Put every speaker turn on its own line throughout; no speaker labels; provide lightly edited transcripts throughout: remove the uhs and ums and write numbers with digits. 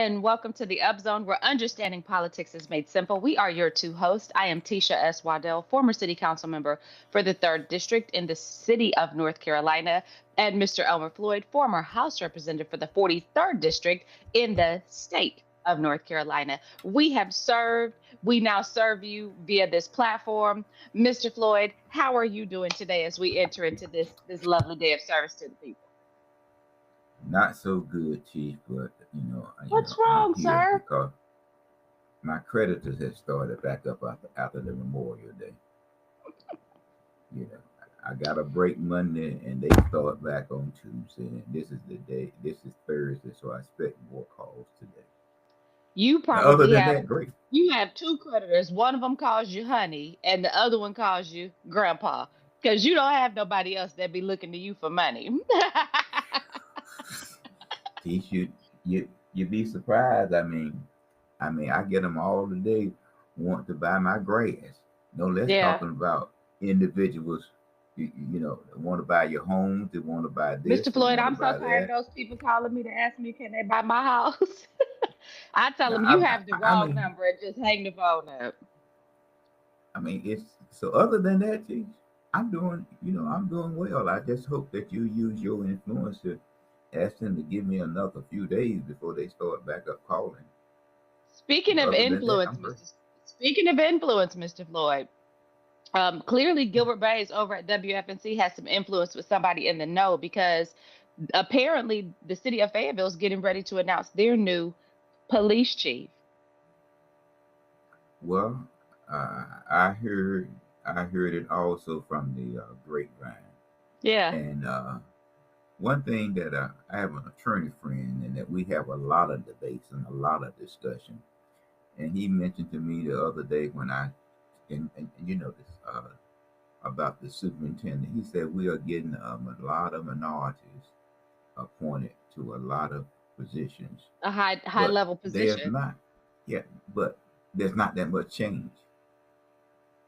and welcome to the Up Zone, where understanding politics is made simple. We are your two hosts. I am Tisha S. Waddell, former city council member for the 3rd District in the city of North Carolina, and Mr. Elmer Floyd, former House representative for the 43rd District in the state of North Carolina. We now serve you via this platform. Mr. Floyd, how are you doing today as we enter into this lovely day of service to the people?
Not so good, Chief, but
What's
I'm
wrong,
here
sir?
because my creditors have started back up after the Memorial Day. You know, I got a break Monday, and they start back on Tuesday. And this is the day. This is Thursday, so I expect more calls today.
You
Other
probably
than
have
that, great.
you have two creditors. One of them calls you honey, and the other one calls you grandpa, because you don't have nobody else that be looking to you for money.
Teach you'd be surprised. I get them all today want to buy my grass. No less
Yeah,
talking about individuals. They want to buy your homes. They want to buy
Mr.
this. They
Floyd,
want to
I'm so
buy
tired of
that.
those people calling me to ask me can they buy my house. I tell
Now,
them you have the wrong number and just hang the phone up.
it's so. Other than that, Chief, I'm doing well. I just hope that you use your influence to ask them to give me another few days before they start back up calling.
Speaking of
Other than that,
influence,
I'm great.
Mr. Speaking of influence, Mr. Floyd. Clearly Gilbert Bays over at WFNC has some influence with somebody in the know because apparently the city of Fayetteville is getting ready to announce their new police chief.
Well, I heard it also from the grapevine,
Yeah.
and one thing that I have an attorney friend, and that we have a lot of debates and a lot of discussion. And he mentioned to me the other day when and you know this about the superintendent. He said we are getting a lot of minorities appointed to a lot of positions,
A high
but
level
there's
position.
not, yeah, but there's not that much change.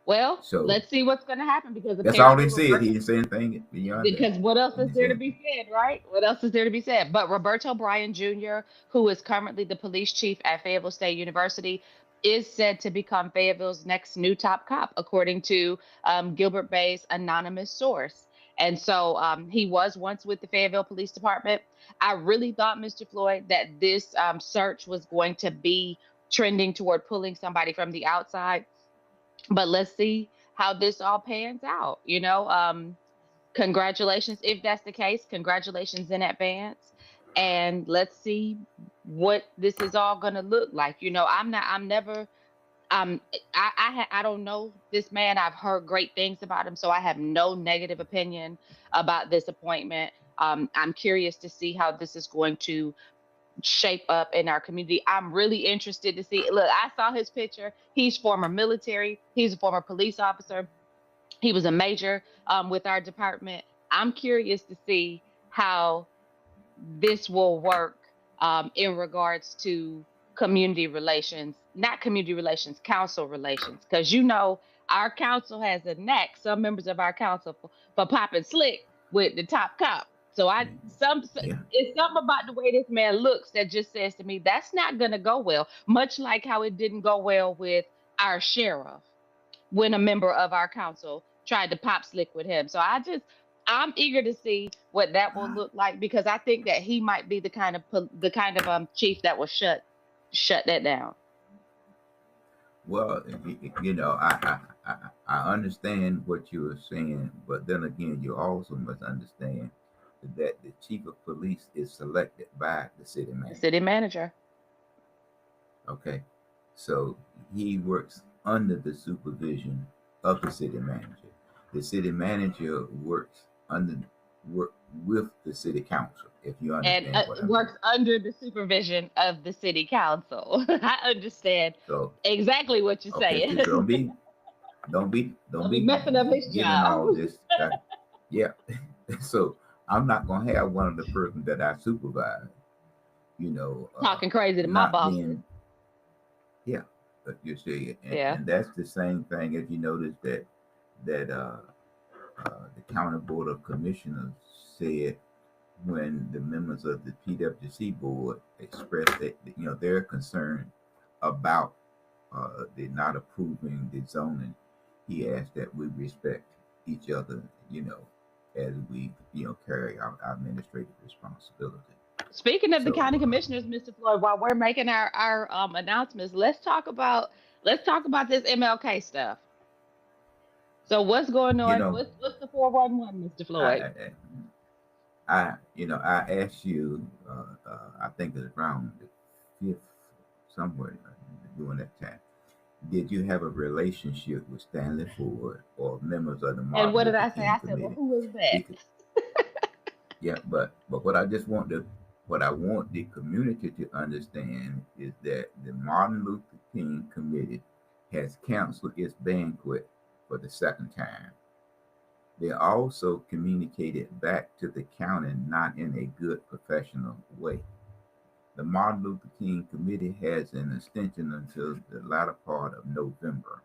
Well,
So
let's see what's going to happen because
that's all
apparently
they said.
Roberto.
He didn't say anything beyond that.
Because what else
He
is
didn't say
there to be
anything.
said, right? What else is there to be said? But Roberto Bryan Jr., who is currently the police chief at Fayetteville State University, is said to become Fayetteville's next new top cop, according to Gilbert Bay's anonymous source. And so he was once with the Fayetteville Police Department. I really thought, Mr. Floyd, that this search was going to be trending toward pulling somebody from the outside. But let's see how this all pans out. Congratulations if that's the case. Congratulations in advance. And let's see what this is all going to look like. I'm never I don't know this man. I've heard great things about him, so I have no negative opinion about this appointment. I'm curious to see how this is going to shape up in our community. I'm really interested to see. Look, I saw his picture. He's former military. He's a former police officer. He was a major with our department. I'm curious to see how this will work in regards to community relations, not community relations, council relations, because our council has a knack. Some members of our council for popping slick with the top cop. So
Yeah.
it's something about the way this man looks that just says to me that's not going to go well. Much like how it didn't go well with our sheriff when a member of our council tried to pop slick with him. So I'm eager to see what that will look like because I think that he might be the kind of chief that will shut that down.
Well, I understand what you were saying, but then again, you also must understand that the chief of police is selected by the city
The
manager.
city manager.
Okay, so he works under the supervision of the city manager. The city manager work with the city council. If you
And
understand what I mean.
works under the supervision of the city council. I understand
So
exactly what you're
okay,
saying.
so don't
I'll be
be
messing up his
giving
job.
all this. Yeah, so I'm not gonna have one of the persons that I supervise,
Talking crazy to my
not
bosses.
being, yeah. But you see,
Yeah.
and that's the same thing if you notice that the county board of commissioners said when the members of the PWC board expressed that they're concerned about the not approving the zoning, he asked that we respect each other, as we carry out our administrative responsibility.
Speaking of the
So
county commissioners, Mr. Floyd, while we're making our announcements, let's talk about this MLK stuff. So what's going
you
on?
know,
What's the 411, Mr. Floyd?
I I asked you, I think it's around the fifth, somewhere during that time. Did you have a relationship with Stanley Ford or members of the
And
Martin
what did
Luther
I say?
King
I said, well,
Committee?
who is that?
Because, yeah, but what I want the community to understand is that the Martin Luther King Committee has canceled its banquet for the second time. They also communicated back to the county not in a good professional way. The Martin Luther King Committee has an extension until the latter part of November,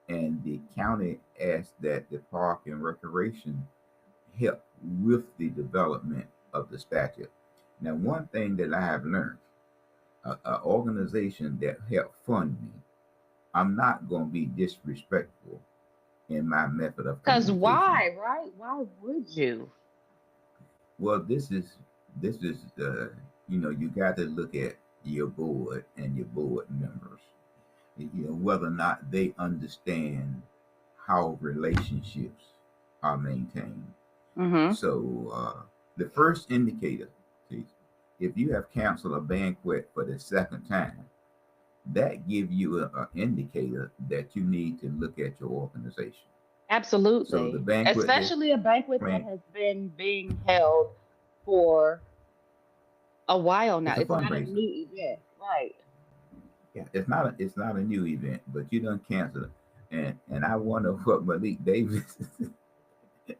and the county asked that the Park and Recreation help with the development of the statue. Now, one thing that I have learned, an organization that helped fund me, I'm not going to be disrespectful in my method of
Because
communication.
why, right? Why would you?
Well, this is you got to look at your board and your board members, whether or not they understand how relationships are maintained.
Mm-hmm.
So the first indicator, see, if you have canceled a banquet for the second time, that gives you an indicator that you need to look at your organization. So the
Absolutely.
banquet they
Especially a banquet that
plan,
has been being held for a while now.
it's a
It's not a
fundraiser.
new event, right?
Yeah, it's not a new event, but you done canceled it. And I wonder what Malik Davis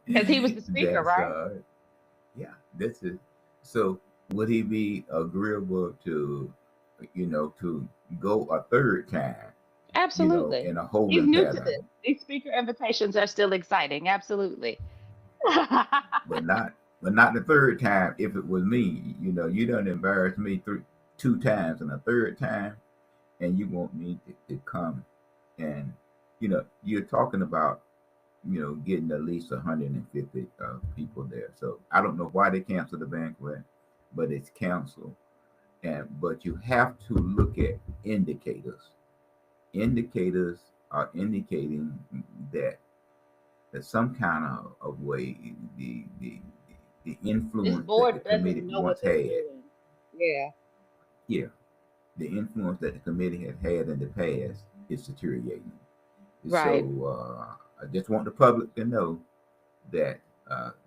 Because he was the speaker,
that's
right?
yeah, this is so would he be agreeable to go a third time,
Absolutely.
in a
He's
holding
new to this.
pattern,
These speaker invitations are still exciting. Absolutely.
but not the third time if it was me, you done embarrassed me two times and a third time and you want me to come and you're talking about getting at least 150 people there. So I don't know why they canceled the banquet, but it's canceled. And but you have to look at indicators. Indicators are indicating that some kind of way the
This
influence that the
board doesn't
committee
know
once
what they're
had,
doing. Yeah.
yeah, the influence that the committee had in the past is deteriorating. So
Right.
I just want the public to know that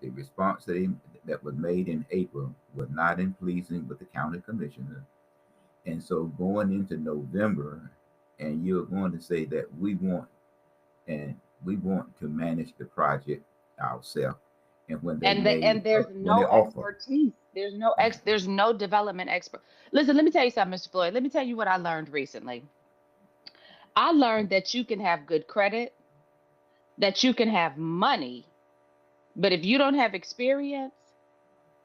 the response that was made in April was not in pleasing with the county commissioner. And so going into November, and you're going to say that and we want to manage the project ourselves. And
And there's
when they
no
offer,
expertise. There's no development expert. Listen, let me tell you something, Mr. Floyd. Let me tell you what I learned recently. I learned that you can have good credit, that you can have money, but if you don't have experience,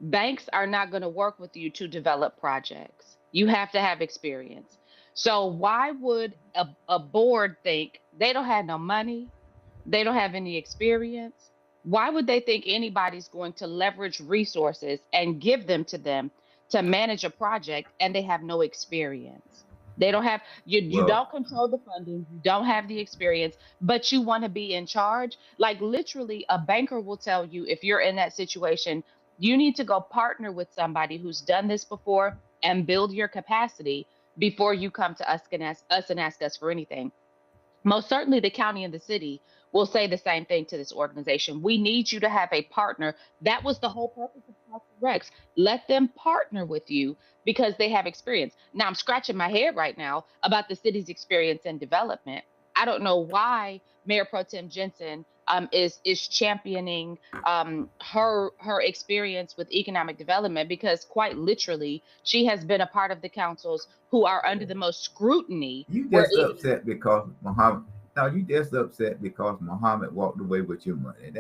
banks are not going to work with you to develop projects. You have to have experience. So why would a board think they don't have no money? They don't have any experience. Why would they think anybody's going to leverage resources and give them to them to manage a project and they have no experience? They don't have you
well,
don't control the funding, you don't have the experience, but you want to be in charge. Like literally a banker will tell you if you're in that situation, you need to go partner with somebody who's done this before and build your capacity before you come to us and ask us for anything. Most certainly the county and the city will say the same thing to this organization. We need you to have a partner. That was the whole purpose of Parks and Recs. Let them partner with you because they have experience. Now I'm scratching my head right now about the city's experience and development. I don't know why Mayor Pro Tem Jensen is championing her experience with economic development because quite literally she has been a part of the councils who are under the most scrutiny
you
where
just
it
upset because Muhammad. No, you just upset because Muhammad walked away with your money.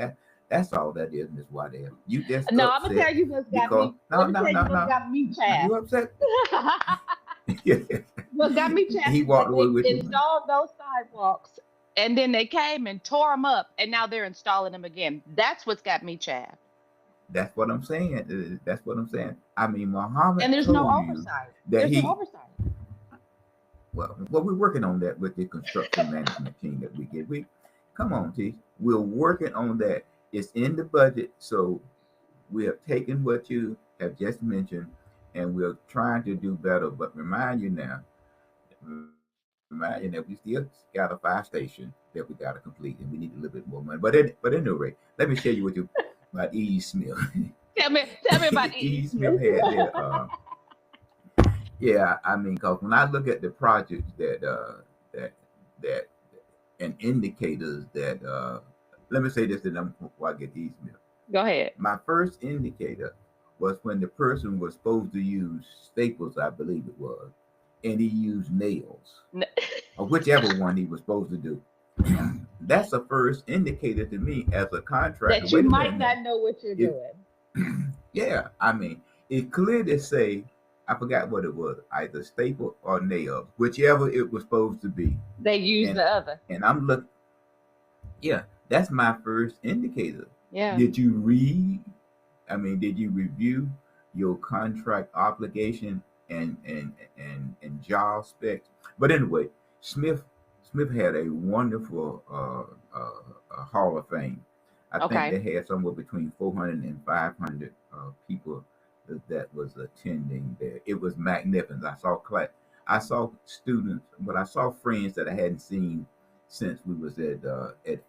That's all that is, Miss Waddell. You just
No, I'm gonna
upset
tell you what's got
because
me.
no,
Let me
no,
tell
no,
you what's
no.
got me
Now
chapped.
you upset.
What got me chapped
He
is that
walked away
they
with your money.
installed those sidewalks, and then they came and tore them up, and now they're installing them again. That's what's got me chapped.
That's what I'm saying. That's what I'm saying. I mean,
And
Muhammad
there's no
told you
oversight.
that
There's no
he.
oversight.
Well, we're working on that with the construction management team that we get. We come on, T. We're working on that. It's in the budget, so we have taken what you have just mentioned, and we're trying to do better. But remind you that we still got a fire station that we got to complete, and we need a little bit more money. But anyway, let me share you with you about E. Smith.
Tell me about E.
E. Smith
Smith.
had their yeah. I mean, because when I look at the projects that that and indicators that let me say this, and then before I get to E. Smith.
Go ahead.
My first indicator was when the person was supposed to use staples, I believe it was, and he used nails,
N-
or whichever one he was supposed to do. That's the first indicator to me as a contractor.
that you
Wait a
might
minute now.
not know what you're
If
doing.
yeah, I mean, it clearly say I forgot what it was, either staple or nails, whichever it was supposed to be.
They use
And
the other.
I'm looking. Yeah, that's my first indicator.
Yeah.
Did you read? I mean, did you review your contract obligation and job specs? But anyway, Smith Smith had a wonderful Hall of Fame. I think
Okay.
they had somewhere between 400 and 500 people that was attending there. It was magnificent. I saw students, but I saw friends that I hadn't seen since we was at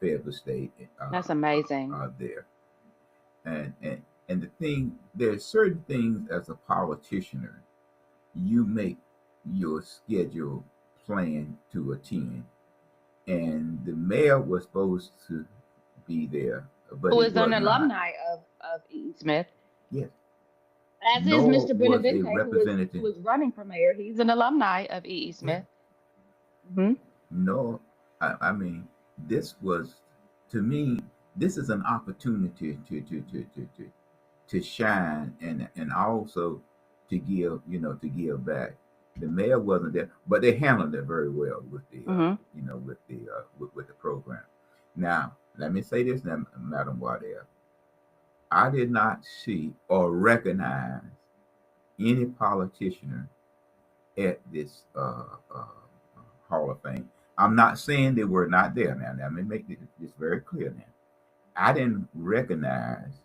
Fayetteville State
That's amazing.
there. And, and and the thing, there's certain things as a politician you make your schedule plan to attend. And the mayor was supposed to be there, but
Who
he
is an
was not.
alumni of E. Smith,
Yes,
as is
nor
Mr.
was a
Benavente, who
representative.
was running for mayor. He's an alumni of E.
Yeah,
Smith. Hmm.
no, I mean, this was to me. This is an opportunity to shine and also to give, to give back. The mayor wasn't there, but they handled it very well with the
Hmm.
with the program. Now, let me say this, now, Madam Waddell. I did not see or recognize any politician at this Hall of Fame. I'm not saying they were not there. Now, let me make this very clear. Now, I didn't recognize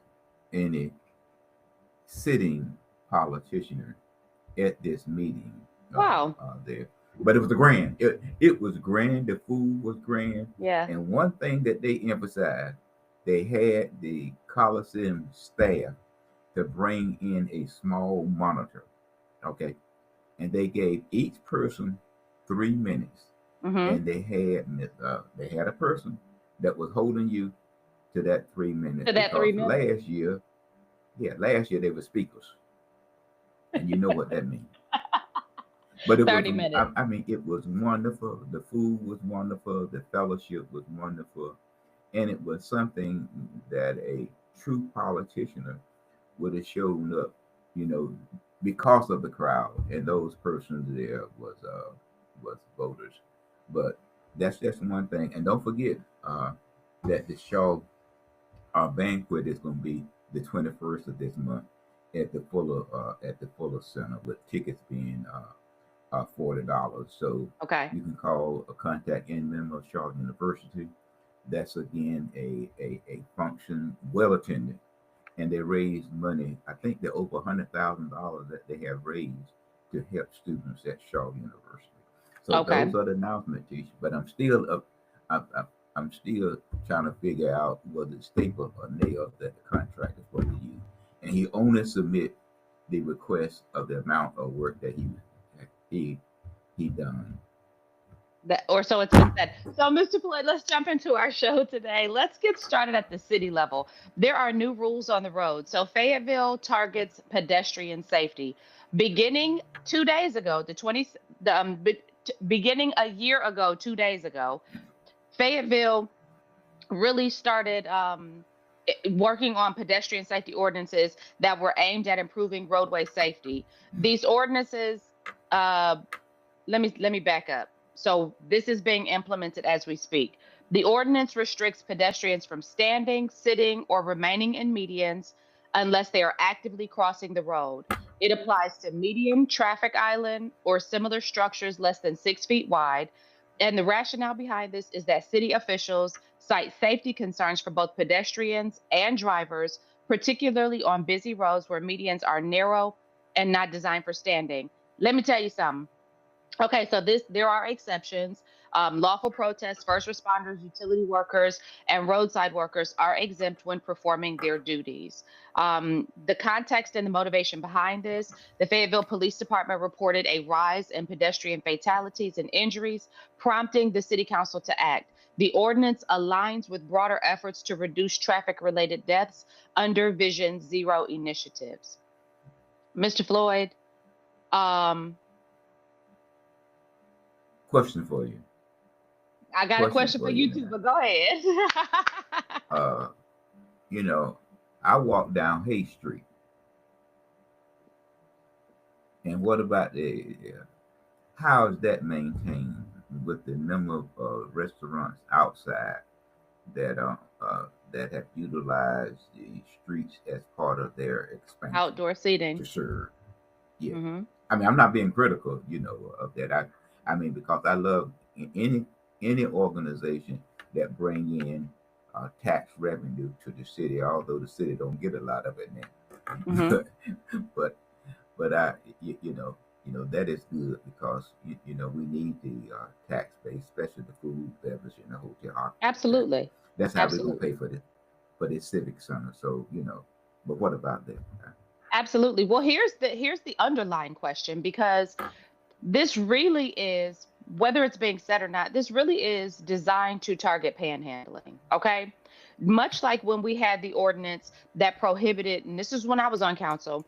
any sitting politician at this meeting
Wow.
there. But it was grand. It was grand. The food was grand.
Yeah.
And one thing that they emphasized, they had the Coliseum staff to bring in a small monitor. Okay. And they gave each person 3 minutes.
Hmm.
And they had a person that was holding you to that 3 minutes
To that
because
3 minutes.
last year they were speakers, and you know what that means. But it was,
30 minutes.
I mean, it was wonderful. The food was wonderful. The fellowship was wonderful. And it was something that a true politician would have shown up, you know, because of the crowd. And those persons there was voters. But that's just one thing. And don't forget that the show, our banquet is going to be the 21st of this month at the Fuller Center, with tickets being $40. So
Okay.
you can call a contact in member of Charlotte University. That's again a function well attended, and they raise money. I think they're over $100,000 that they have raised to help students at Charlotte University. So those
Okay.
are the announcement, teacher. But I'm still up. I'm still trying to figure out whether it's staple or nail that the contractor is supposed to use, and he only submit the request of the amount of work that he he done.
That, or so it's been said. So, Mr. Floyd, let's jump into our show today. Let's get started at the city level. There are new rules on the road. So, Fayetteville targets pedestrian safety. Beginning 2 days ago, beginning a year ago, 2 days ago, Fayetteville really started. working on pedestrian safety ordinances that were aimed at improving roadway safety. These ordinances, uh, let me back up. So this is being implemented as we speak. The ordinance restricts pedestrians from standing, sitting, or remaining in medians unless they are actively crossing the road. It applies to median, traffic island, or similar structures less than 6 feet wide. And the rationale behind this is that city officials cite safety concerns for both pedestrians and drivers, particularly on busy roads where medians are narrow and not designed for standing. Let me tell you something. Okay, so there are exceptions. Lawful protests, first responders, utility workers, and roadside workers are exempt when performing their duties. The context and the motivation behind this: the Fayetteville Police Department reported a rise in pedestrian fatalities and injuries, prompting the City Council to act. The ordinance aligns with broader efforts to reduce traffic-related deaths under Vision Zero initiatives. Mr. Floyd, um,
Question for you.
I got a question for you too, but go ahead.
You know, I walk down Hay Street, and what about how is that maintained with the number of restaurants outside that that have utilized the streets as part of their expansion
Outdoor seating.
to serve? Yeah,
Hmm.
I mean, I'm not being critical, of that. I mean, because I love any organization that bring in tax revenue to the city, although the city don't get a lot of it
Hmm.
now. but that is good because we need the tax base, especially the food, beverage, and the hotel occupancy.
Absolutely.
That's how we're gonna pay
Absolutely.
for the civic center. So but what about that?
Absolutely. Well, here's the underlying question, because this really is, whether it's being said or not, this really is designed to target panhandling. Okay. Much like when we had the ordinance that prohibited, and this is when I was on council,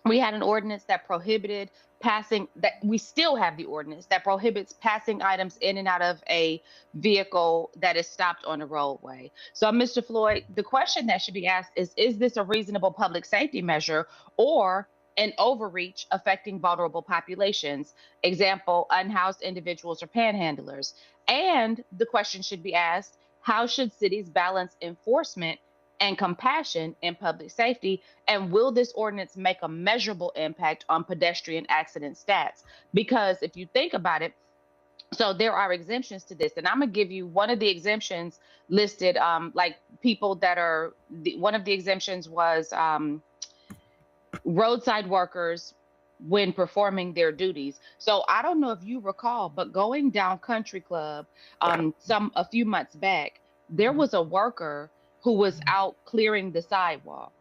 we had an ordinance that prohibited passing, that we still have the ordinance that prohibits passing items in and out of a vehicle that is stopped on a roadway. So, Mr. Floyd, the question that should be asked is this a reasonable public safety measure or an overreach affecting vulnerable populations? Example, unhoused individuals or panhandlers. And the question should be asked, how should cities balance enforcement and compassion in public safety? And will this ordinance make a measurable impact on pedestrian accident stats? Because if you think about it, so there are exemptions to this, and I'm gonna give you one of the exemptions listed. Like people that are one of the exemptions was roadside workers when performing their duties. So I don't know if you recall, but going down Country Club, a few months back, there was a worker who was out clearing the sidewalk.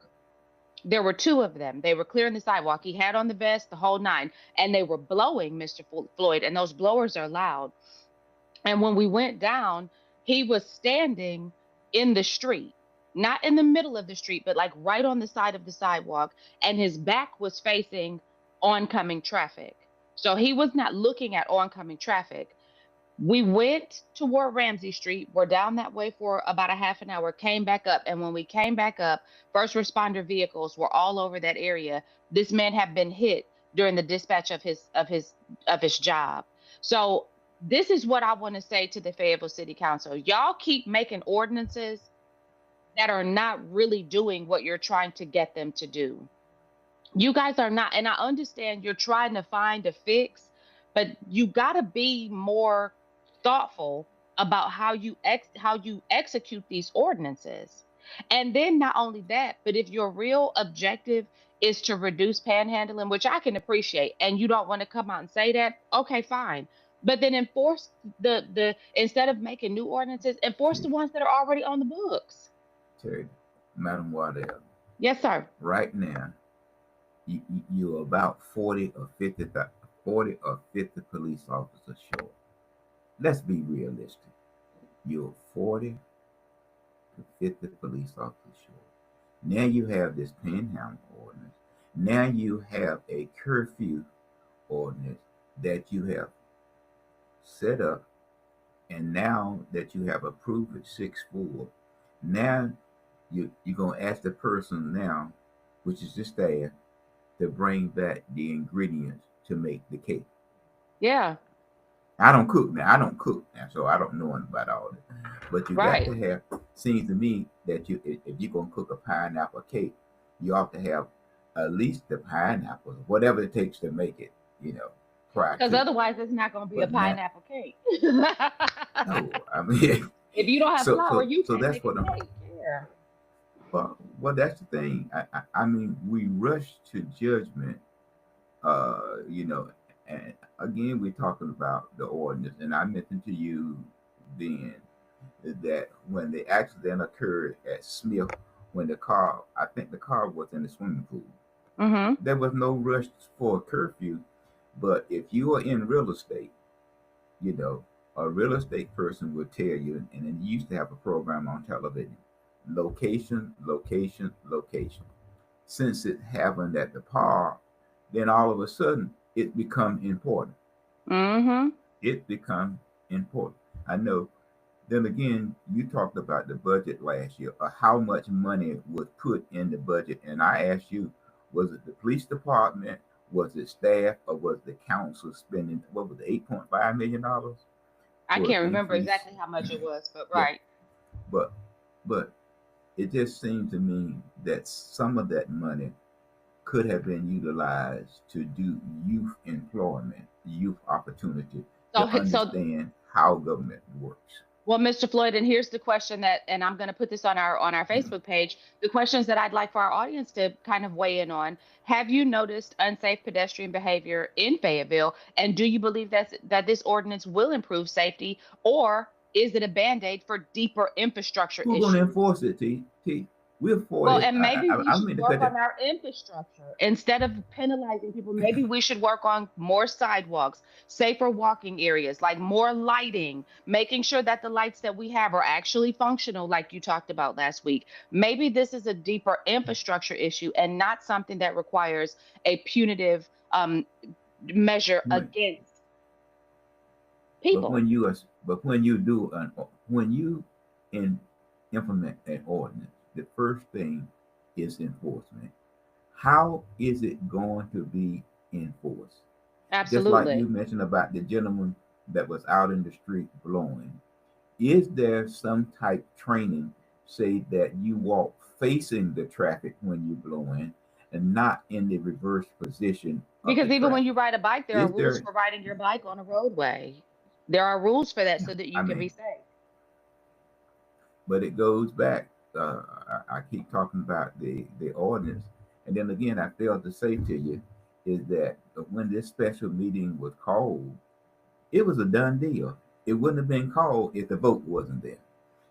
There were two of them. They were clearing the sidewalk. He had on the vest, the whole nine, and they were blowing, Mr. Floyd, and those blowers are loud. And when we went down, he was standing in the street, not in the middle of the street, but like right on the side of the sidewalk, and his back was facing oncoming traffic. So he was not looking at oncoming traffic. We went toward Ramsey Street. We're down that way for about a half an hour, came back up. And when we came back up, first responder vehicles were all over that area. This man had been hit during the dispatch of his job. So this is what I want to say to the Fayetteville City Council. Y'all keep making ordinances that are not really doing what you're trying to get them to do. You guys are not, and I understand you're trying to find a fix, but you got to be more thoughtful about how you execute these ordinances. And then not only that, but if your real objective is to reduce panhandling, which I can appreciate, and you don't want to come out and say that, okay, fine. But then enforce the instead of making new ordinances, enforce the ones that are already on the books.
Terry, Madam Waddell,
Yes, sir.
right now you're about 40 or 50 police officers short. Let's be realistic. You're 40 to 50 police officers short. Now you have this panhandle ordinance. Now you have a curfew ordinance that you have set up, and now that you have approved at 6-4, now you're gonna ask the person now, which is the staff, to bring back the ingredients to make the cake.
Yeah.
I don't cook now. I don't cook now, so I don't know about all that. But you got
Right.
to have. Seems to me that if you're gonna cook a pineapple cake, you ought to have at least the pineapples, whatever it takes to make it. You know, prior
Because
to.
otherwise, it's not going to be a
But now,
pineapple cake.
no, I mean,
If you don't have
so
flour,
so
you
so
can't
that's
make a
what I'm.
cake. Yeah.
Well, that's the thing. I mean, we rush to judgment. You know, and again, we're talking about the ordinance, and I mentioned to you then that when the accident occurred at Smith, when the car, I think the car was in the swimming pool,
Mm-hmm.
there was no rush for a curfew. But if you are in real estate, you know, a real estate person would tell you, and then you used to have a program on television, location, location, location. Since it happened at the park, then all of a sudden it become important.
Mm-hmm.
It become important. I know. Then again, you talked about the budget last year, or how much money was put in the budget, and I asked you, was it the police department, was it staff, or was the council spending what was it, $8.5 million
I
towards
can't remember
increase?
exactly how much it was, but
Yeah,
right.
but but it just seemed to me that some of that money could have been utilized to do youth employment, youth opportunity,
So,
to
so
understand how government works.
well, Mr. Floyd, and here's the question that, and I'm going to put this on our Facebook page. The questions that I'd like for our audience to kind of weigh in on: have you noticed unsafe pedestrian behavior in Fayetteville, and do you believe that this ordinance will improve safety, or is it a band-aid for deeper infrastructure
Who's going to
issues?
enforce it, T? T, we're for
Well,
it.
and maybe we
I don't
should
mean to
work
cut
on
it.
our infrastructure instead of penalizing people. Maybe we should work on more sidewalks, safer walking areas, like more lighting, making sure that the lights that we have are actually functional, like you talked about last week. Maybe this is a deeper infrastructure issue and not something that requires a punitive measure
When,
against
but
people.
when you are, but when you do when you in, implement an ordinance, the first thing is enforcement. How is it going to be enforced? Just like you
Absolutely.
mentioned about the gentleman that was out in the street blowing. Is there some type training, say that you walk facing the traffic when you blow in and not in the reverse position of the
Because even when
traffic?
you ride a bike, there are
Is
rules
there,
for riding your bike on a roadway. There are rules for that
yeah,
so that
I
you can be
mean,
safe.
but it goes back. I keep talking about the ordinance. And then again, I failed to say to you is that when this special meeting was called, it was a done deal. It wouldn't have been called if the vote wasn't there.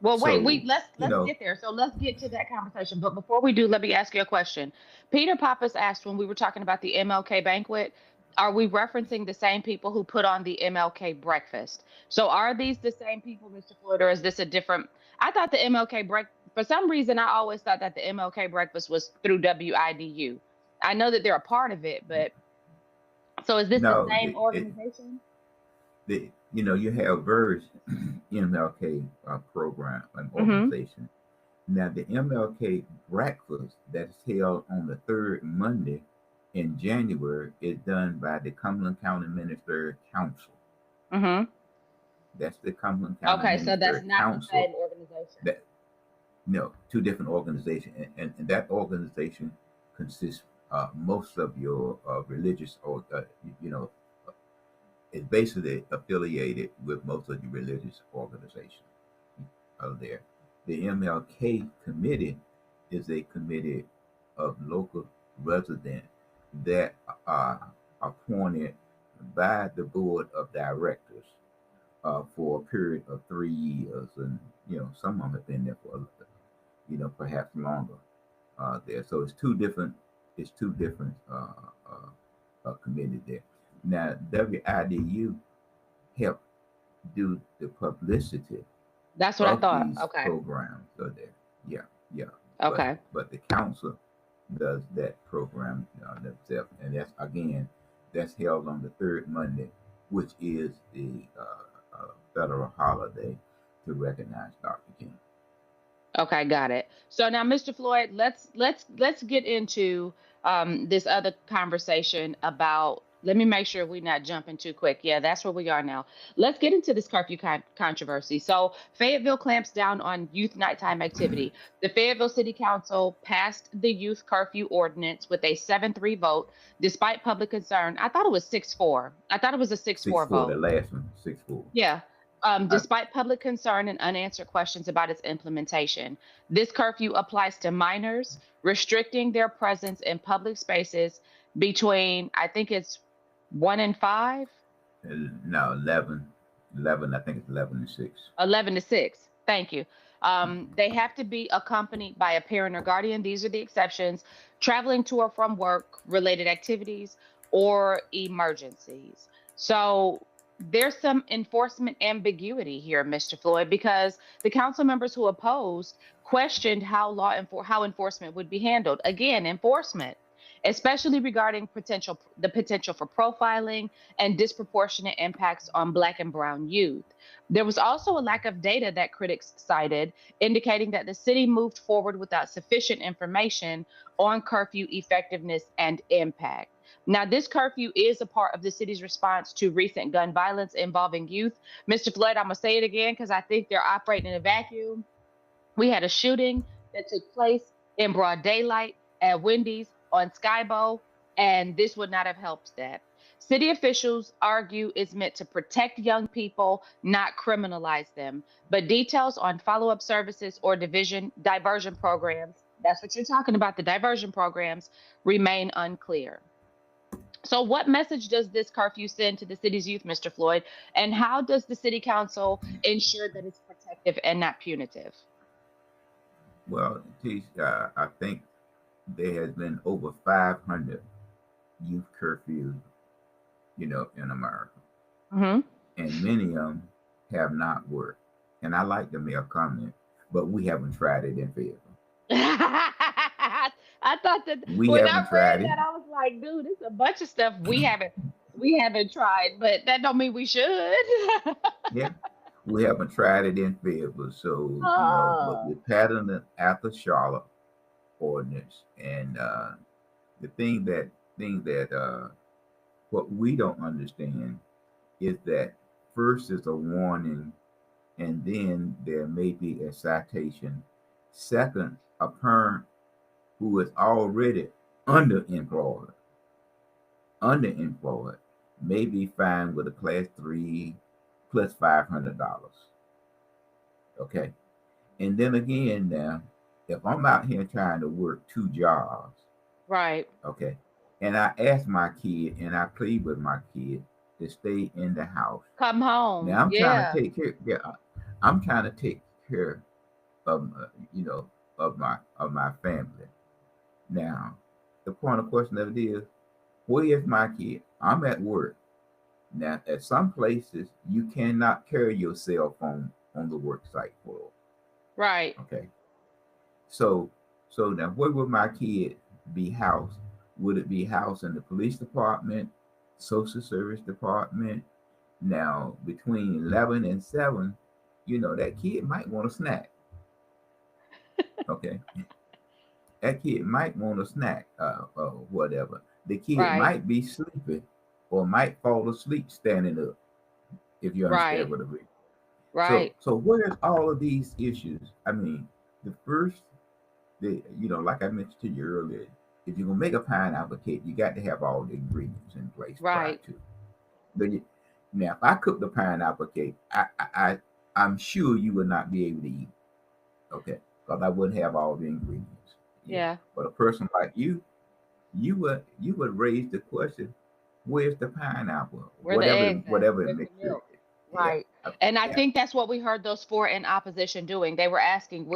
Well, wait,
So,
we let's
you
let's
know,
get there. So let's get to that conversation. But before we do, let me ask you a question. Peter Pappas asked when we were talking about the MLK banquet, are we referencing the same people who put on the MLK breakfast? So are these the same people, Mr. Floyd, or is this a different? I thought the MLK break for some reason I always thought that the MLK breakfast was through WIDU. I know that they're a part of it, but so is this the
no,
same organization?
you know, you have various MLK program and
Mm-hmm.
organization. Now, the MLK breakfast that's held on the third Monday in January is done by the Cumberland County Ministerial Council.
Mm-hmm.
That's the Cumberland County
Okay, so that's
Ministerial
not the
Council.
same organization.
That no, two different organizations, and that organization consists most of your religious or you know is basically affiliated with most of the religious organizations out there. The MLK committee is a committee of local residents that are appointed by the board of directors for a period of 3 years, and you know some of them have been there for perhaps longer there. So it's two different committees there. Now WIDU help do the publicity
That's what I
of
thought.
these
Okay.
programs are there. Yeah, yeah. But
Okay.
but the council does that program themselves, and that's again that's held on the third Monday, which is the federal holiday to recognize Dr. King.
Okay, got it. So now, Mr. Floyd, let's get into this other conversation about. Let me make sure we're not jumping too quick. Yeah, that's where we are now. Let's get into this curfew controversy. So Fayetteville clamps down on youth nighttime activity. The Fayetteville City Council passed the youth curfew ordinance with a 7-3 vote, despite public concern. I thought it was 6-4. I thought it was a 6-4
6-4, the
vote.
last one, 6-4.
Yeah.
I,
Despite public concern and unanswered questions about its implementation, this curfew applies to minors, restricting their presence in public spaces between, I think it's 1 and 5,
no, 11, 11. I think it's 11 and 6.
11 to 6. Thank you. They have to be accompanied by a parent or guardian. These are the exceptions. Traveling to or from work related activities or emergencies. So there's some enforcement ambiguity here, Mr. Floyd, because the council members who opposed questioned how enforcement would be handled. Again, enforcement, especially regarding the potential for profiling and disproportionate impacts on Black and Brown youth. There was also a lack of data that critics cited, indicating that the city moved forward without sufficient information on curfew effectiveness and impact. Now, this curfew is a part of the city's response to recent gun violence involving youth. Mr. Flood, I'm going to say it again because I think they're operating in a vacuum. We had a shooting that took place in broad daylight at Wendy's on Skybo, and this would not have helped that. City officials argue it's meant to protect young people, not criminalize them. But details on follow up services or diversion programs, that's what you're talking about, the diversion programs, remain unclear. So, what message does this curfew send to the city's youth, Mr. Floyd? And how does the city council ensure that it's protective and not punitive?
Well, I think there has been over 500 youth curfews, in America,
Hmm.
and many of them have not worked. And I like to make a comment, but we haven't tried it in Fayetteville.
I thought that
We
when I
haven't
read
tried it.
that, I was like, dude, it's a bunch of stuff we haven't tried, but that don't mean we should.
Yeah, we haven't tried it in Fayetteville. So, but
Oh,
we're patterned it after Charlotte ordinance. And the thing that what we don't understand is that first is a warning, and then there may be a citation. Second, a parent who is already underemployed, underemployed, may be fined with a class 3 plus $500. Okay. And then again, now, if I'm out here trying to work 2 jobs,
right.
okay, and I ask my kid and I plead with my kid to stay in the house.
Come home.
Now I'm trying to
Yeah.
take care. Yeah, I'm trying to take care of you know of my family. Now, the point of question of it is, where is my kid? I'm at work. Now, at some places, you cannot carry your cell phone on the work site floor.
Right.
Okay. So, so now where would my kid be housed? Would it be housed in the police department, social service department? Now, between 11 and 7, that kid might want a snack. Okay. That kid might want a snack, or whatever. The kid
Right.
might be sleeping or might fall asleep standing up, if you understand
Right.
what I mean. So,
Right.
so where's all of these issues? I mean, the first, like I mentioned to you earlier, if you're gonna make a pineapple cake, you got to have all the ingredients in place prior
Right.
to. But now, if I cook the pineapple cake, I'm sure you would not be able to eat. Okay, because I wouldn't have all the ingredients. Yeah,
Yeah.
but a person like you would raise the question, where's the pineapple?
Where the eggs at?
Whatever
Where's the
mixture.
milk?
Yeah,
Right. And I
yeah.
think that's what we heard those four in opposition doing. They were asking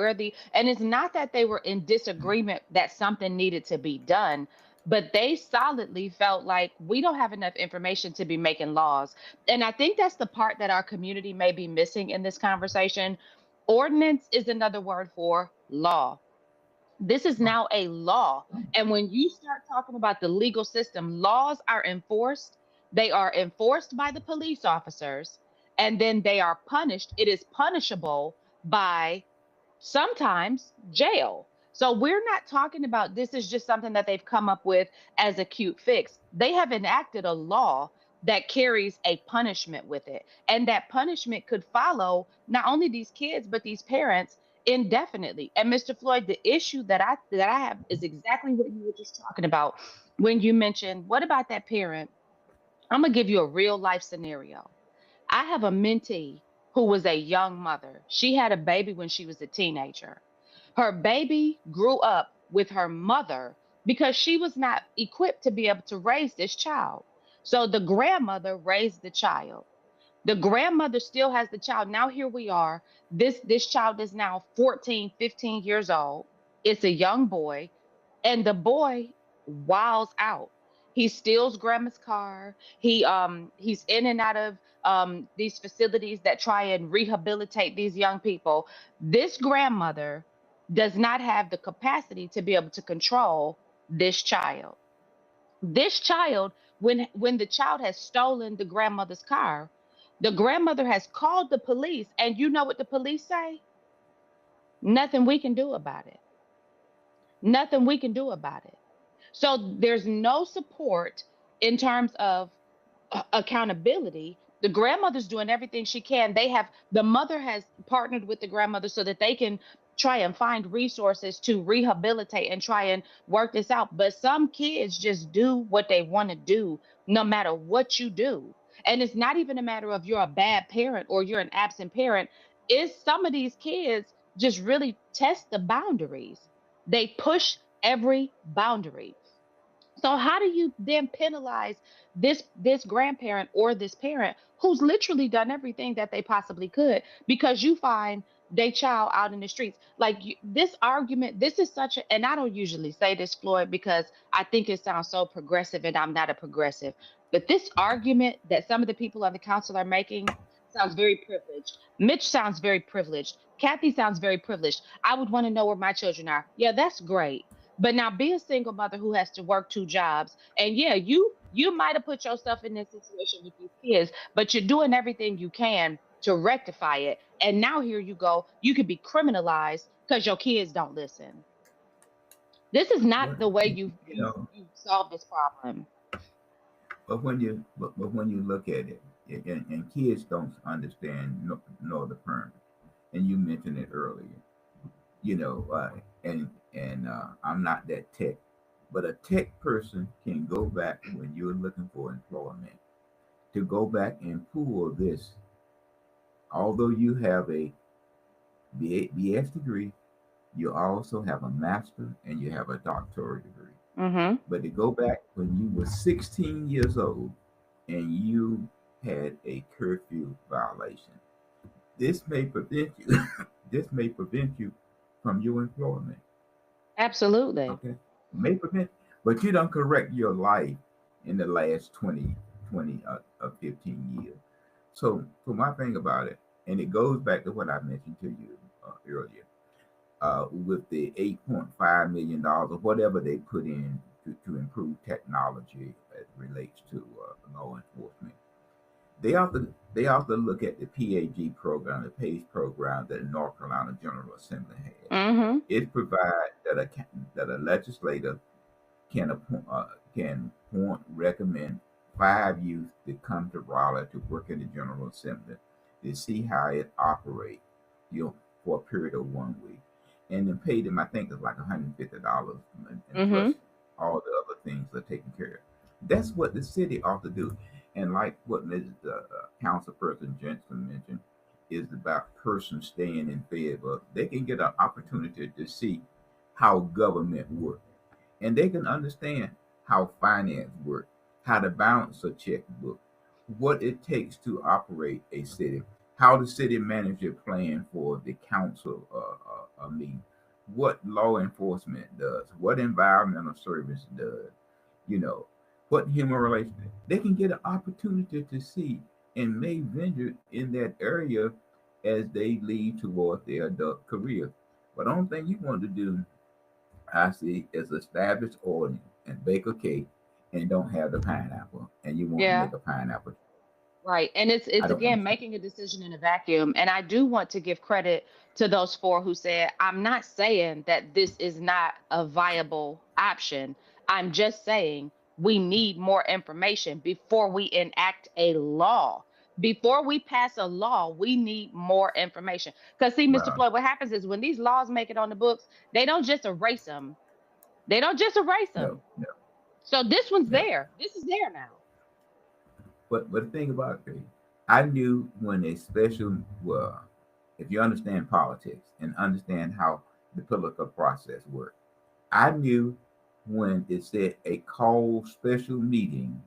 and it's not that they were in disagreement that something needed to be done, but they solidly felt like we don't have enough information to be making laws. And I think that's the part that our community may be missing in this conversation. Ordinance is another word for law. This is now a law. And when you start talking about the legal system, laws are enforced. They are enforced by the police officers, and then they are punished. It is punishable by sometimes jail. So we're not talking about this is just something that they've come up with as a cute fix. They have enacted a law that carries a punishment with it. And that punishment could follow not only these kids but these parents indefinitely. And Mr. Floyd, the issue that I have is exactly what you were just talking about when you mentioned what about that parent. I'm going to give you a real life scenario. I have a mentee who was a young mother. She had a baby when she was a teenager. Her baby grew up with her mother because she was not equipped to be able to raise this child. So the grandmother raised the child. The grandmother still has the child. Now here we are. This child is now 14, 15 years old. It's a young boy, and the boy wiles out. He steals grandma's car. He's in and out of these facilities that try and rehabilitate these young people. This grandmother does not have the capacity to be able to control this child. This child, when the child has stolen the grandmother's car, the grandmother has called the police, and you know what the police say? Nothing we can do about it. Nothing we can do about it. So there's no support in terms of accountability. The grandmother's doing everything she can. The mother has partnered with the grandmother so that they can try and find resources to rehabilitate and try and work this out. But some kids just do what they want to do no matter what you do. And it's not even a matter of you're a bad parent or you're an absent parent. It's some of these kids just really test the boundaries. They push every boundary. So how do you then penalize this grandparent or this parent who's literally done everything that they possibly could because you find their child out in the streets? Like this argument, this is such a, and I don't usually say this, Floyd, because I think it sounds so progressive and I'm not a progressive. But this argument that some of the people on the council are making sounds very privileged. Mitch sounds very privileged. Kathy sounds very privileged. I would want to know where my children are. Yeah, that's great. But now be a single mother who has to work two jobs. And yeah, you might have put yourself in this situation with these kids, but you're doing everything you can to rectify it. And now here you go, you could be criminalized because your kids don't listen. This is not
What
the way
you
you
you
you
know,
you solve this problem.
but when you look at it, and kids don't understand nor the parent, and you mentioned it earlier, you know, I'm not that tech, but a tech person can go back when you're looking for employment to go back and pull this. Although you have a BS degree, you also have a master and you have a doctoral degree.
Mhm.
But to go back when you were 16 years old and you had a curfew violation, this may prevent you. This may prevent you from your employment.
Absolutely.
Okay, may prevent, but you don't correct your life in the last 15 years. So my thing about it, and it goes back to what I mentioned to you earlier, with the $8.5 million or whatever they put in to improve technology as it relates to law enforcement. They also look at the PAG program, the PACE program that the North Carolina General Assembly has.
Mhm.
It provides that a legislator recommend 5 youth to come to Raleigh to work in the General Assembly to see how it operates, for a period of 1 week, and then pay them. I think it's like $150, and plus
Mhm.
all the other things are taken care of. That's what the city ought to do, and like what Mrs. Councilperson Jensen mentioned, is about persons staying in favor. They can get an opportunity to see how government works, and they can understand how finance works, how to balance a checkbook, what it takes to operate a city, how the city manager plan for the council meeting, what law enforcement does, what environmental service does, you know, what human relations. They can get an opportunity to see and may venture in that area as they lead toward their adult career. But the only thing you want to do, I see, is establish order and bake a cake and don't have the pineapple, and you want to
Yeah.
make a pineapple.
Right. And
I
it's
don't
again
understand.
making a decision in a vacuum. And I do want to give credit to those four who said, I'm not saying that this is not a viable option. I'm just saying we need more information before we enact a law. Before we pass a law, we need more information. Because see, Mr.
Well,
Floyd, what happens is when these laws make it on the books, they don't just erase them. They don't just erase
no,
them.
no,
So this one's
no.
there. This is there now.
But the thing about it, I knew when a special, well, if you understand politics and understand how the political process works, I knew when it said a call special meeting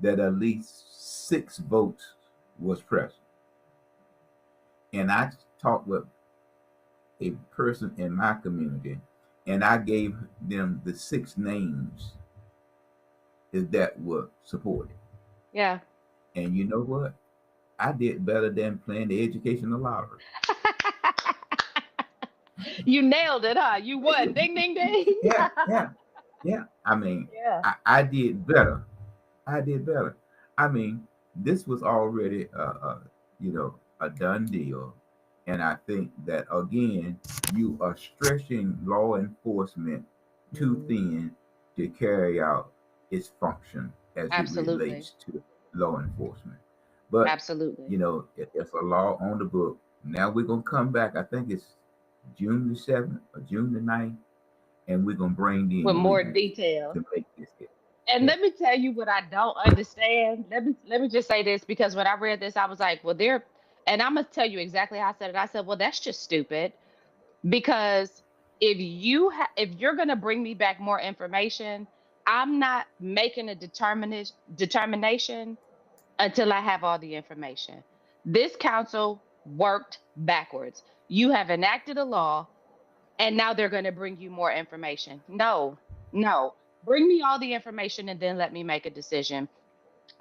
that at least 6 votes was present. And I talked with a person in my community, and I gave them the 6 names that were supported.
Yeah.
And you know what? I did better than playing the educational lottery.
You nailed it, huh? You won. Ding, ding, ding.
Yeah, yeah, yeah. I mean,
Yeah.
I did better. I did better. I mean, this was already a done deal, and I think that again, you are stretching law enforcement too
Mhm.
thin to carry out its function as it
Absolutely.
relates to law enforcement. But
Absolutely.
it's a law on the book. Now we're gonna come back. I think it's June the 7th or June the 9th, and we're gonna bring the
With more
ingredients
details.
to make this hit.
And
Yeah.
let me tell you what I don't understand. Let me just say this because when I read this, I was like, well, there, and I'm gonna tell you exactly how I said it. I said, well, that's just stupid because if you're gonna bring me back more information, I'm not making a determination until I have all the information. This council worked backwards. You have enacted a law and now they're going to bring you more information. No, no. Bring me all the information and then let me make a decision.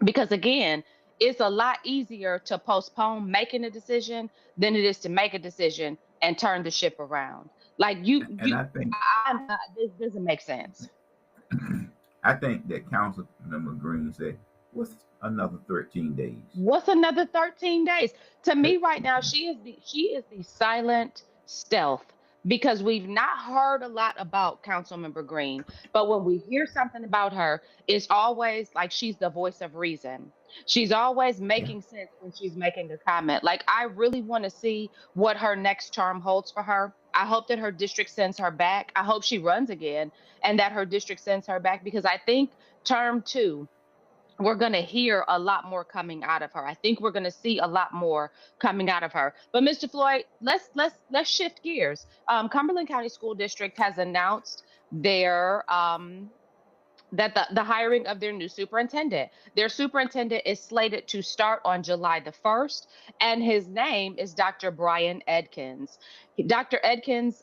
Because again, it's a lot easier to postpone making a decision than it is to make a decision and turn the ship around. Like
And I think
I'm not, this doesn't make sense.
I think that Council Member Green said, "What's another 13 days?"
What's another 13 days? To
Eh,
me right now, she is the silent stealth because we've not heard a lot about Councilmember Green, but when we hear something about her, it's always like she's the voice of reason. She's always
Yeah,
making sense when she's making a comment. Like I really want to see what her next term holds for her. I hope that her district sends her back. I hope she runs again and that her district sends her back because I think term 2 we're going to hear a lot more coming out of her. I think we're going to see a lot more coming out of her. But Mr. Floyd, let's shift gears. Cumberland County School District has announced their that the hiring of their new superintendent. Their superintendent is slated to start on July the 1st, and his name is Dr. Brian Edkins. Dr. Edkins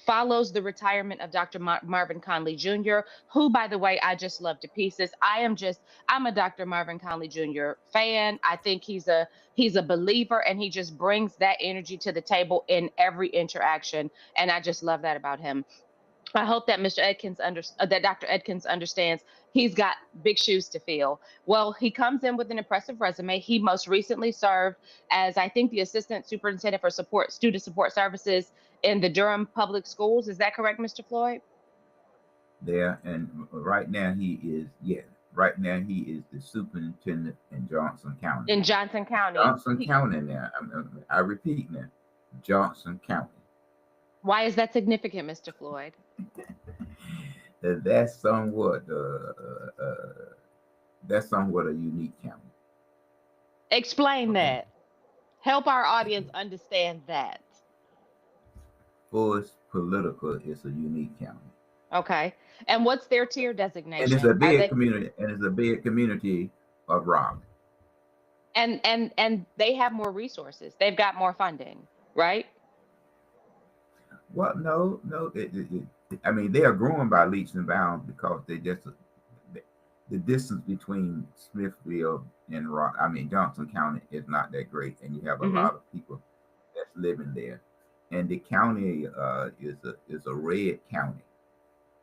follows the retirement of Dr. Marvin Conley Jr., who, by the way, I just love to pieces. I'm a Dr. Marvin Conley Jr. fan. I think he's a believer, and he just brings that energy to the table in every interaction, and I just love that about him. I hope that that Dr. Edkins understands he's got big shoes to fill. Well, he comes in with an impressive resume. He most recently served as, I think, the assistant superintendent for student support services in the Durham Public Schools. Is that correct, Mr. Floyd?
there and right now he is. Yeah, right now he is the superintendent in Johnson County
In
now.
Johnson County.
Johnson County now. I repeat now, Johnson County.
Why is that significant, Mr. Floyd?
That's somewhat that's somewhat a unique county.
Explain
Okay,
that. Help our audience understand that.
for its political, it's a unique county,
Okay. And what's their tier
and it's a
designation? Are
big
they
community, and it's a big community of Raleigh.
and they have more resources. They've got more funding, right?
Well, no, no. I mean, they are growing by leaps and bounds because the distance between Smithfield and Johnson County is not that great, and you have a
Hmm.
lot of people that's living there. And the county is a red county.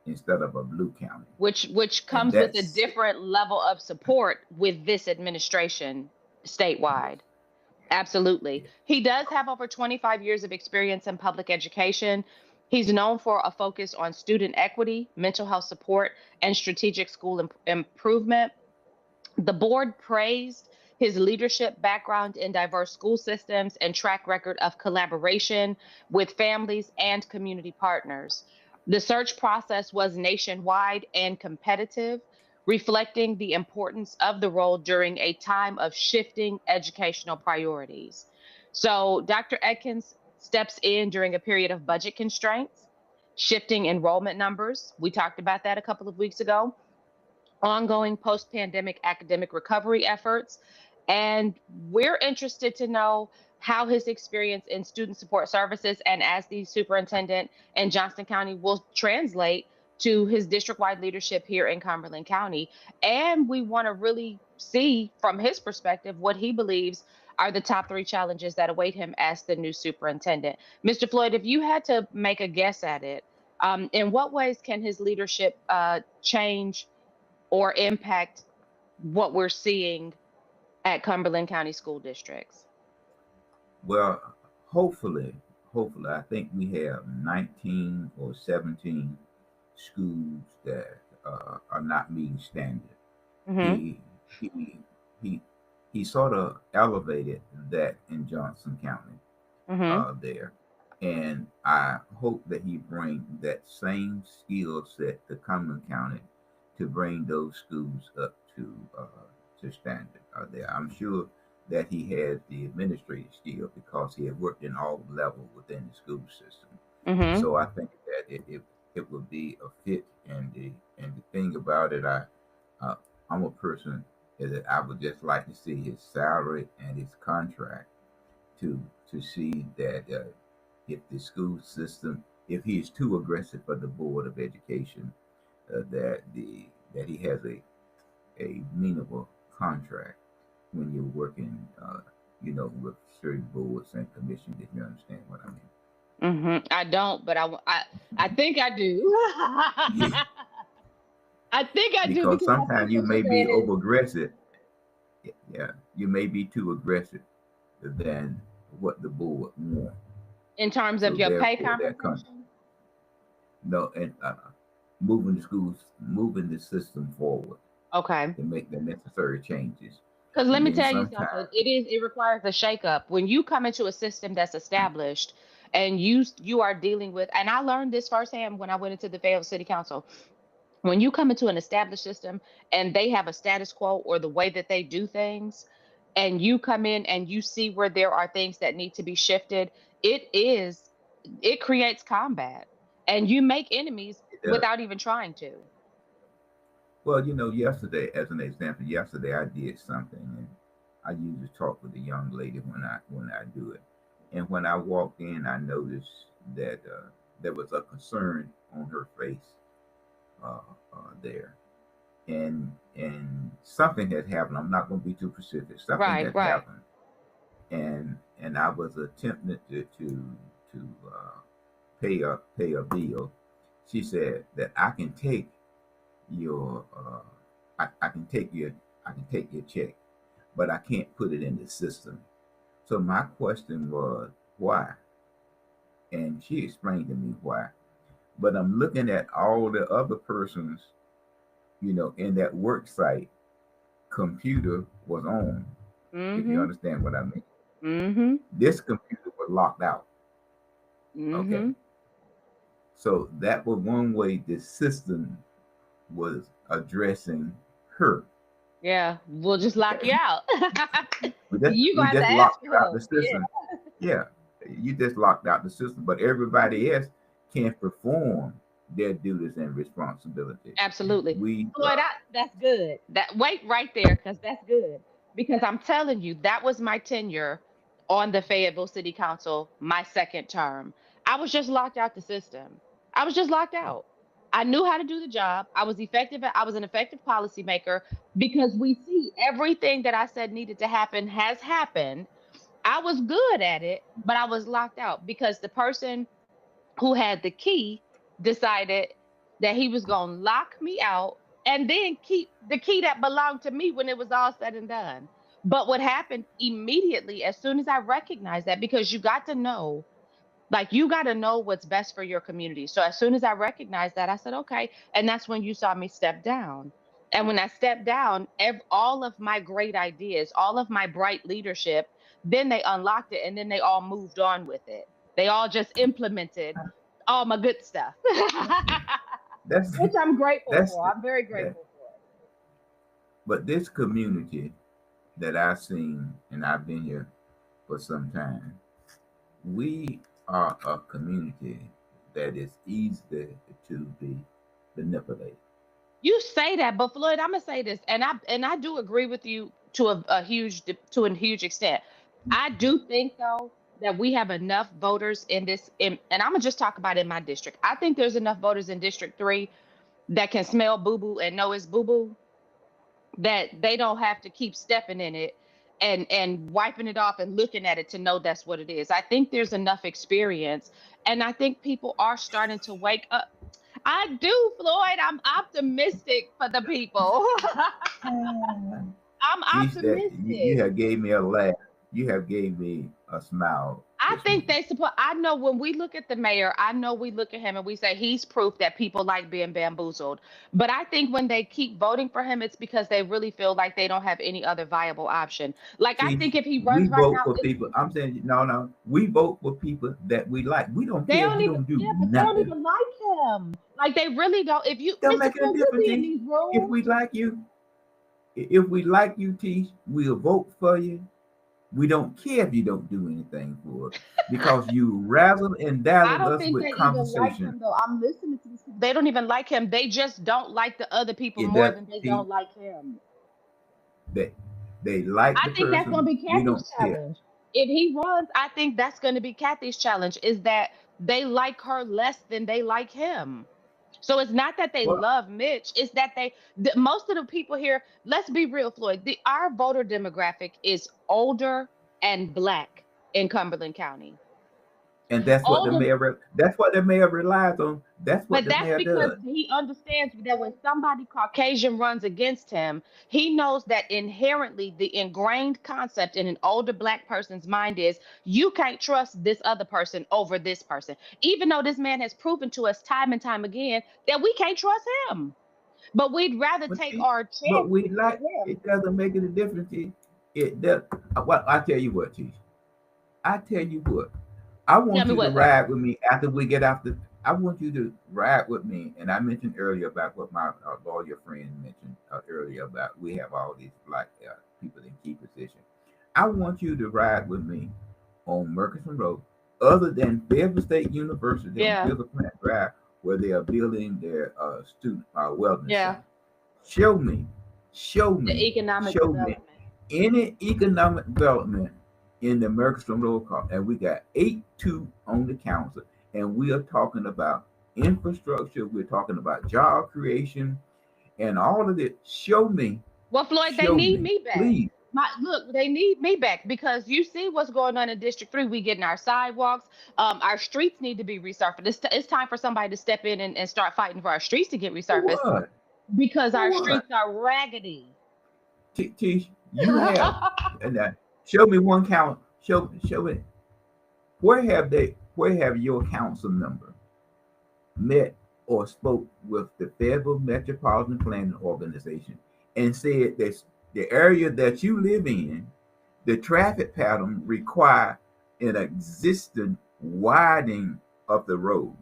instead of a blue county.
Which
And
comes with a
that's
different level of support with this administration statewide.
yes,
Absolutely.
yes.
He does have over 25 years of experience in public education. He's known for a focus on student equity, mental health support, and strategic school improvement. The board praised his leadership background in diverse school systems and track record of collaboration with families and community partners. The search process was nationwide and competitive, reflecting the importance of the role during a time of shifting educational priorities. So, Dr. Atkins steps in during a period of budget constraints, shifting enrollment numbers. We talked about that a couple of weeks ago, ongoing post pandemic academic recovery efforts. And we're interested to know how his experience in student support services and as the superintendent in Johnston County will translate to his district wide leadership here in Cumberland County. And we want to really see from his perspective what he believes are the top three challenges that await him as the new superintendent. Mr. Floyd, if you had to make a guess at it, in what ways can his leadership change or impact what we're seeing at Cumberland County school districts?
Well, hopefully, hopefully, I think we have 19 or 17 schools that are not meeting standard.
Mm-hmm.
He he he he sort of elevated that in Johnson County
Mm-hmm.
there, and I hope that he bring that same skill set to Cumberland County to bring those schools up to standard there. I'm sure that he has the administrative skill because he had worked in all levels within the school system.
Mm-hmm.
So I think that it would be a fit. And the thing about it, uh, I'm a person that I would just like to see his salary and his contract to to see that if the school system, if he is too aggressive for the board of education, that he has a meaningful contract when you're working, with certain boards and commissions. If you understand what I mean.
Mm-hmm. I don't, but I think I do.
Yeah,
I think I do
because
because I see
sometimes you
what you're
may be
saying
over aggressive. Yeah, you may be too aggressive than what the board wants.
in terms of
So
your pay
therefore, that comes
compensation.
no and moving the schools, moving the system forward
Okay.
to make the necessary changes.
Because let
And
me
then
tell you something,
sometimes,
it requires a shakeup. When you come into a system that's established and you are dealing with, and I learned this firsthand when I went into the Fayetteville City Council. When you come into an established system and they have a status quo or the way that they do things, and you come in and you see where there are things that need to be shifted, it is it creates combat, and you make enemies
it does.
without even trying to.
Well, yesterday, as an example, yesterday I did something, and I usually talk with the young lady when I do it. And when I walked in, I noticed that there was a concern on her face uh, there, and something had happened. I'm not going to be too specific. Something
Right,
had
right.
happened, and I was attempting to pay a bill. She said that your I can take your check, but I can't put it in the system. So my question was why, and she explained to me why. But I'm looking at all the other persons, in that work site computer was on. If you
Mhm.
understand what I mean,
Mhm.
this computer was locked out. Okay,
Mhm.
so that was one way the system was addressing her.
Yeah, we'll just lock you
Okay,
out.
we just
You
we
gonna have to
just
ask
locked
for
out the
help. Yeah.
system. Yeah, you just locked out the system, but everybody else can perform their duties and responsibility.
Absolutely.
We,
Floyd, that's good. That wait right there, because that's good. Because I'm telling you, that was my tenure on the Fayetteville City Council, my second term. I was just locked out the system. I was just locked out. I knew how to do the job. I was effective. I was an effective policymaker because we see everything that I said needed to happen has happened. I was good at it, but I was locked out because the person who had the key decided that he was going to lock me out and then keep the key that belonged to me when it was all said and done. But what happened immediately, as soon as I recognized that, because you got to know, like, you got to know what's best for your community. So as soon as I recognized that, I said, okay. And that's when you saw me step down. And when I stepped down, all of my great ideas, all of my bright leadership, then they unlocked it and then they all moved on with it. They all just implemented all my good stuff,
That's
which I'm grateful
that's
for. I'm very
that.
grateful for.
But this community that I've seen, and I've been here for some time, we are a community that is easy to be manipulated.
You say that, but Floyd, I'm gonna say this, and I do agree with you to a huge extent. I do think though that we have enough voters and I'm gonna just talk about in my district. I think there's enough voters in District 3 that can smell boo boo and know it's boo boo, that they don't have to keep stepping in it and wiping it off and looking at it to know that's what it is. I think there's enough experience, and I think people are starting to wake up. I do, Floyd. I'm optimistic for the people. I'm
Geez, that you
optimistic.
have gave me a laugh. You have gave me a smile
I
this
think
morning.
they support. I know when we look at the mayor, I know we look at him and we say he's proof that people like being bamboozled. But I think when they keep voting for him, it's because they really feel like they don't have any other viable option. Like, I
See,
think if he
we
runs right
vote
now,
for people. I'm saying no, no. We vote for people that we like. We don't
they
care if
don't
you
even,
don't do
yeah, but they don't
nothing.
even like him. Like, they really don't. If you,
Don't
Mr.
make any
Floyd, you
difference,
be in
T.
these
If
rooms.
we like you, if we like you, T, we'll vote for you. We don't care if you don't do anything for us because you razzle and
I
dazzle
don't
us
think
with
they even like
conversation.
him though. I'm listening to this. They don't even like him. They just don't like the other people
It
more
does,
than they
T.
don't like him.
They they like
I
the
think that's going
person.
to be
We don't
Kathy's
care.
challenge. If he runs, I think that's going to be Kathy's challenge, is that they like her less than they like him. So it's not that they
Well,
love Mitch, it's that most of the people here, let's be real, Floyd, our voter demographic is older and black in Cumberland County.
and that's what the
Older.
mayor. That's what the mayor relies on. That's what
But
the
that's
mayor
because
does.
he understands that when somebody Caucasian runs against him, he knows that inherently the ingrained concept in an older black person's mind is you can't trust this other person over this person. Even though this man has proven to us time and time again that we can't trust him. But we'd rather
But
take
see,
our
but we
chances with
like
him.
it doesn't make any difference. T. It does. Well, I tell you what, T. I tell you what. I
Tell
want
me
you to
what, sir.
ride with me after we get off the. I want you to ride with me, and I mentioned earlier about what my lawyer friend mentioned earlier about we have all these black people in key positions. I want you to ride with me on Murchison Road, other than Fayetteville State University on
Yeah,
Silver Plant Drive, where they are building their student wellness
yeah.
center. Show me, show
The
me,
economic
show me
development.
any economic development in the Murchison Road Call. And we got 8-2 on the council, and we are talking about infrastructure. We're talking about job creation and all of it.
Well, Floyd, they
Show
need
me,
me back.
please.
Look, they need me back because you see what's going on in District 3. We getting our sidewalks. Our streets need to be resurfaced. It's time for somebody to step in and start fighting for our streets to get
For
resurfaced
what?
because
For
our
what?
streets are raggedy.
You have, and show me one count. Show me where have your council member met or spoke with the Fayetteville Metropolitan Planning Organization and said that the area that you live in, the traffic pattern require an existing widening of the road,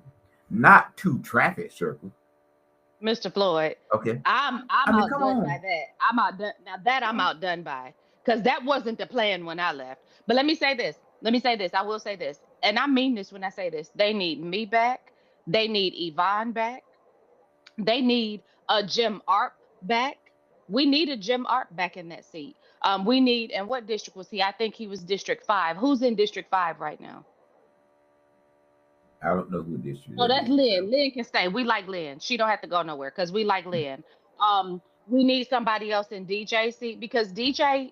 not two traffic circles.
Mr. Floyd,
Okay.
I'm
I mean, come
outdone by
on.
that. I'm outdone now that I'm outdone by because that wasn't the plan when I left. But let me say this. Let me say this. I will say this, and I mean this when I say this. They need me back. They need Yvonne back. They need a Jim Arp back. We need a Jim Arp back in that seat. We need, and what district was he? I think he was District 5. Who's in District 5 right now?
I don't know who this
Oh,
that
that's
is. So
Lynn. Lynn can stay. We like Lynn. She don't have to go nowhere because we like We need somebody else in DJ seat because DJ,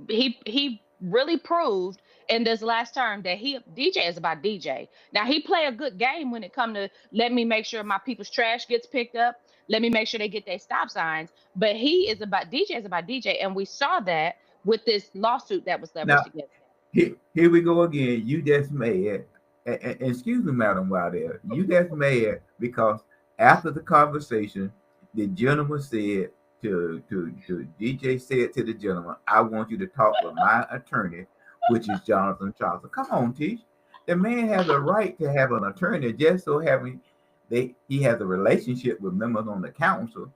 he really proved in this last term that DJ is about DJ. Now he play a good game when it come to let me make sure my people's trash gets picked up. Let me make sure they get their stop signs. But he is about DJ is about DJ, and we saw that with this lawsuit that was leveraged
Now,
against him.
here we go again. You just mad. Excuse me, Madam Waddell. You just mad because after the conversation, the gentleman said to DJ said to the gentleman, "I want you to talk with my attorney, which is Jonathan Charlton." Come on, Teach. The man has a right to have an attorney. Just so having he has a relationship with members on the council.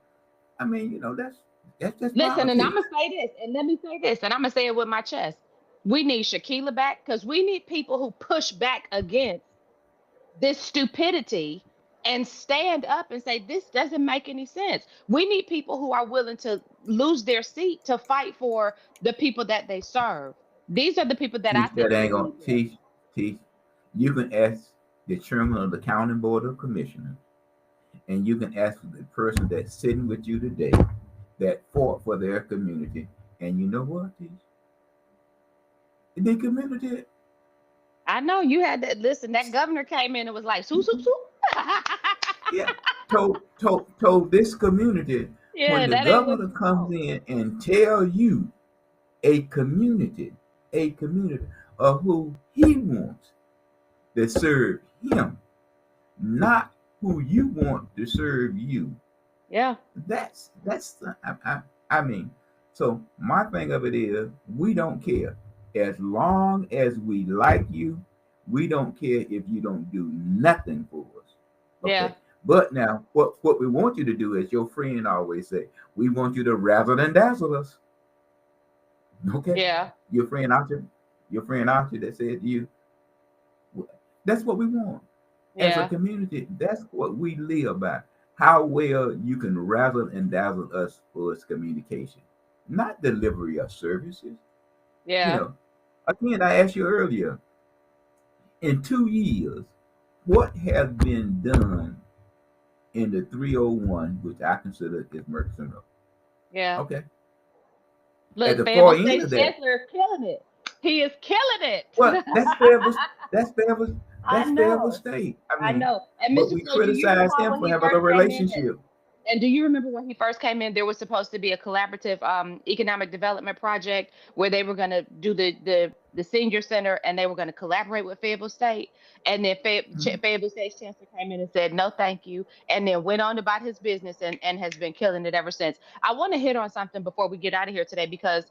I mean, that's just
Listen, and I'm
politics.
gonna say this, and let me say this, and I'm gonna say it with my chest. We need Shaquilla back because we need people who push back against this stupidity and stand up and say this doesn't make any sense. We need people who are willing to lose their seat to fight for the people that they serve. These are the people that I
Teach
think
that
we
ain't gonna
need here.
teach. You can ask the chairman of the county board of commissioners, and you can ask the person that's sitting with you today that fought for their community. And you know what, Teach? The community,
I know you had that. Listen, that governor came in and was like, "Swoop, swoop, swoop."
yeah, told this community when
Yeah,
the
that ain't what
governor
you
comes
want.
in and tell you a community, a community of who he wants to serve him, not who you want to serve you.
Yeah,
I mean, so my thing of it is we don't care as long as we like you. We don't care if you don't do nothing for us.
yeah,
Okay. But now, what we want you to do, as your friend always say, we want you to razzle and dazzle us. Okay.
yeah,
Your friend Archer, your friend Archer that said to you, that's what we want as a
yeah,
community. That's what we live by. How well you can razzle and dazzle us for its communication, not delivery of services. You
yeah.
know, again, I asked you earlier, in 2 years, what has been done in the 301, which I consider is Murchison Road?
Yeah.
Okay. At
Look,
the far
Fayetteville
end of
State's
that,
chancellor is killing it. He is killing it.
well, that's
I
Fayetteville
know.
State. I
I
mean,
know. And
but
Mr.
we
Floyd, do you remember
criticize
how
him
when
for
he
having a
first came in,
relationship.
and do you remember when he first came in, there was supposed to be a collaborative economic development project where they were going to do the senior center and they were going to collaborate with Fayetteville State. And then
Mhm.
Fayetteville State's chancellor came in and said, no, thank you. And then went on about his business and has been killing it ever since. I want to hit on something before we get out of here today because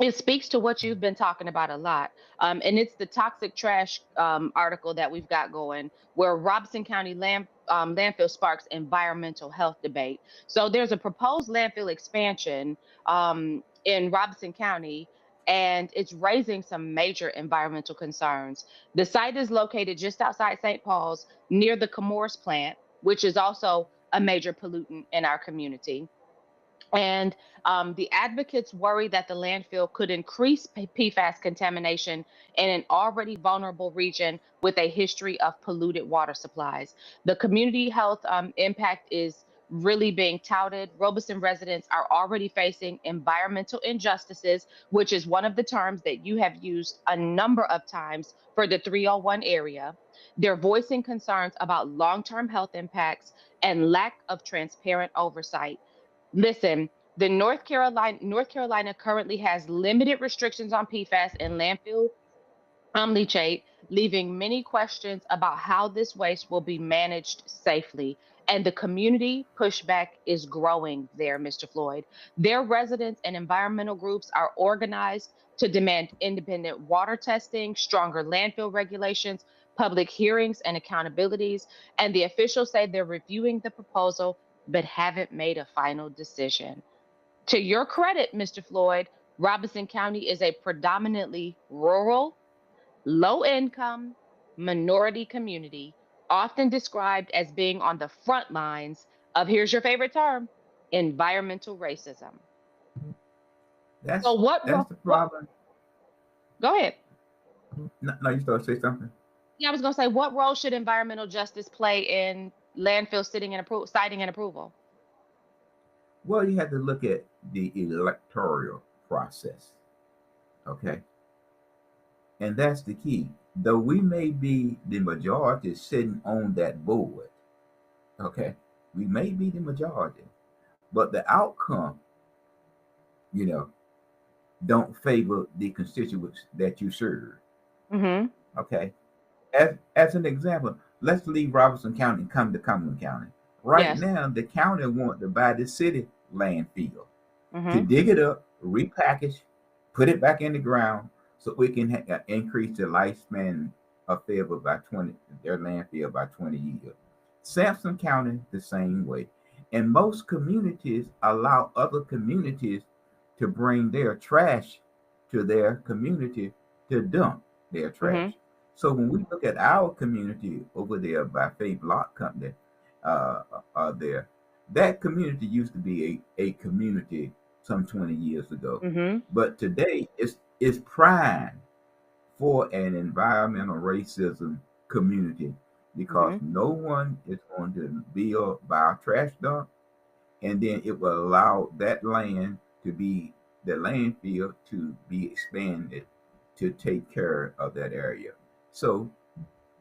it speaks to what you've been talking about a lot. And it's the toxic trash article that we've got going, where Robeson County landfill sparks environmental health debate. So there's a proposed landfill expansion in Robeson County, and it's raising some major environmental concerns. The site is located just outside St. Paul's near the Chemours plant, which is also a major pollutant in our community. And the advocates worry that the landfill could increase PFAS contamination in an already vulnerable region with a history of polluted water supplies. The community health impact is really being touted. Robeson residents are already facing environmental injustices, which is one of the terms that you have used a number of times for the 301 area. They're voicing concerns about long term health impacts and lack of transparent oversight. Listen, the North Carolina currently has limited restrictions on PFAS and landfill leachate, leaving many questions about how this waste will be managed safely. And the community pushback is growing there, Mr. Floyd. Their residents and environmental groups are organized to demand independent water testing, stronger landfill regulations, public hearings, and accountabilities. And the officials say they're reviewing the proposal but haven't made a final decision. To your credit, Mr. Floyd, Robinson County is a predominantly rural, low income, minority community, often described as being on the front lines of, here's your favorite term, environmental racism. So
That's that's the
what,
problem.
go ahead.
No, no, you start to say something.
Yeah, I was going to say, what role should environmental justice play in landfill siting and approval?
Well, you have to look at the electoral process. Okay. And that's the key. Though we may be the majority sitting on that board, okay, we may be the majority, but the outcome, you know, don't favor the constituents that you serve.
Mm-hmm.
Okay. As an example, let's leave Robertson County and come to Cumberland County. Right
Yes.
now, the county want to buy the city landfill to
Mm-hmm.
dig it up, repackage, put it back in the ground, so we can increase the lifespan of Fayetteville by 20, their landfill by 20 years. Sampson County the same way, and most communities allow other communities to bring their trash to their community to dump their
Mm-hmm.
trash. So when we look at our community over there by Faith Block Company, there, that community used to be a community some 20 years ago.
Mm-hmm.
But today it's prime for an environmental racism community because
Mm-hmm.
no one is going to build by a trash dump, and then it will allow that land to be the landfill to be expanded to take care of that area. So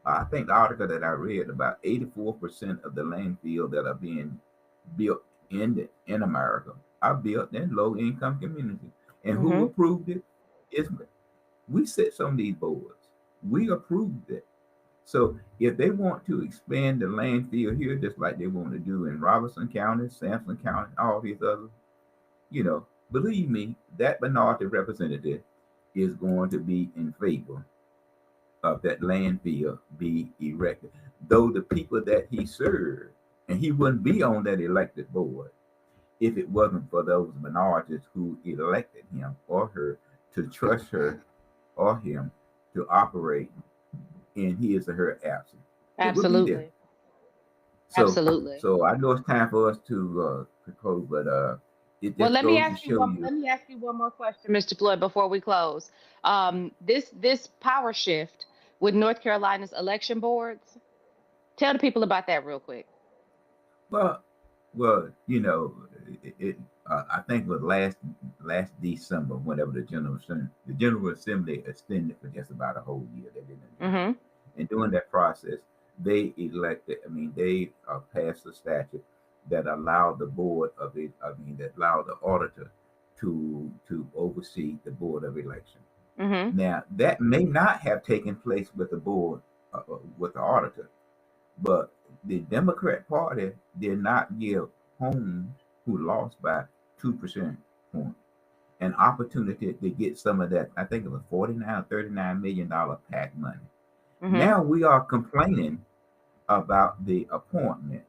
I think the article that I read about 84% of the landfill that are being built in America are built in low income communities. And who
Mm-hmm.
approved it? Is we sit on these boards. We approved it. So if they want to expand the landfill here, just like they want to do in Robertson County, Sampson County, all these others, believe me, that minority representative is going to be in favor of that landfill be erected. Though the people that he served, and he wouldn't be on that elected board if it wasn't for those minorities who elected him or her to trust her or him to operate in his or her absence. It would be there.
Absolutely.
So,
Absolutely.
so I know it's time for us to close, but it
Well,
just goes to show you.
let me ask you one more question, Mr. Floyd, before we close. This power shift with North Carolina's election boards. Tell the people about that real quick.
Well, I think it was last December, whenever the General Assembly extended for just about a whole year. They didn't adjourn,
Mm-hmm.
and during that process, they elected. I mean, they passed a statute that allowed the board of it. I mean, that allowed the auditor to oversee the board of election.
Mm-hmm.
Now, that may not have taken place with the board with the auditor, but the Democrat Party did not give Holmes, who lost by 2% point, an opportunity to get some of that. I think it was 49 $39 million PAC money.
Mm-hmm.
Now we are complaining about the appointment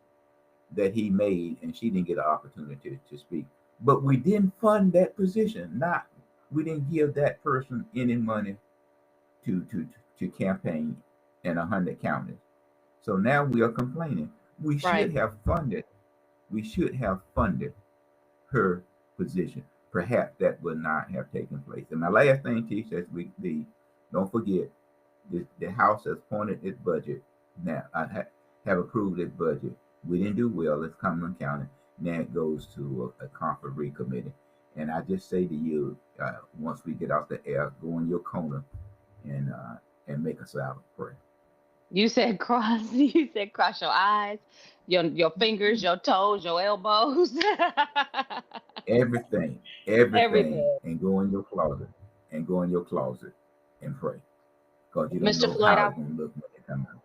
that he made, and she didn't get an opportunity to speak. But we didn't fund that position. Not we didn't give that person any money to to to campaign in 100 counties. So now we are complaining. We
Right.
should have funded. We should have funded her position. Perhaps that would not have taken place. And my last thing, Teach, as we the don't forget, the House has appointed its budget. Now have approved its budget. We didn't do well as Cumberland County. Now it goes to a conference committee. And I just say to you, once we get off the air, go in your corner and uh, and make a silent prayer.
You said cross. You said cross your eyes, your fingers, your toes, your elbows,
Everything, everything,
everything.
and go in your closet, and pray, because you don't
Mr.
know
Floyd,
how
I
it's gonna look when they come out.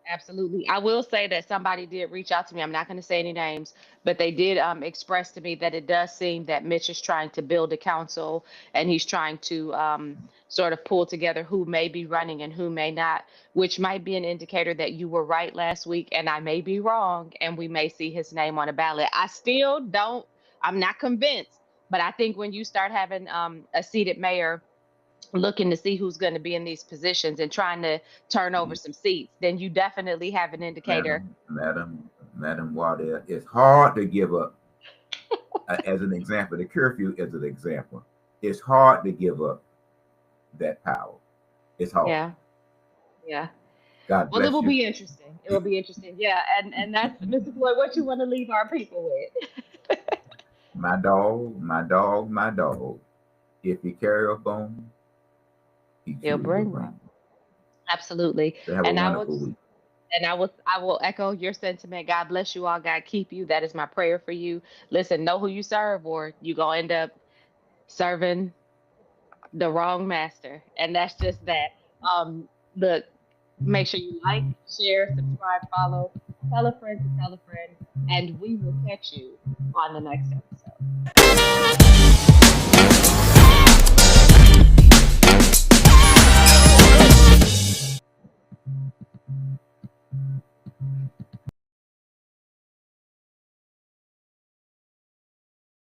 absolutely. I will say that somebody did reach out to me. I'm not going to say any names, but they did express to me that it does seem that Mitch is trying to build a council and he's trying to sort of pull together who may be running and who may not, which might be an indicator that you were right last week and I may be wrong and we may see his name on a ballot. I still don't, I'm not convinced, but I think when you start having a seated mayor looking to see who's going to be in these positions and trying to turn over
See,
some seats, then you definitely have an indicator.
Madam Waddell, it's hard to give up. As an example, the curfew is an example. It's hard to give up that power. It's hard.
Yeah, yeah.
God
Well, it
bless
will
you.
be interesting. It will be interesting. Yeah, and that's Mr. Floyd. What you want to leave our people with?
My dog, my dog, my dog. If you carry a bone, He
He'll
truly will
bring
bring
them.
you.
Absolutely.
So have a
And I will
wonderful week.
I will echo your sentiment. God bless you all. God keep you. That is my prayer for you. Listen, know who you serve, or you gonna end up serving the wrong master. And that's just that. Look, make sure you like, share, subscribe, follow, tell a friend to tell a friend, and we will catch you on the next episode.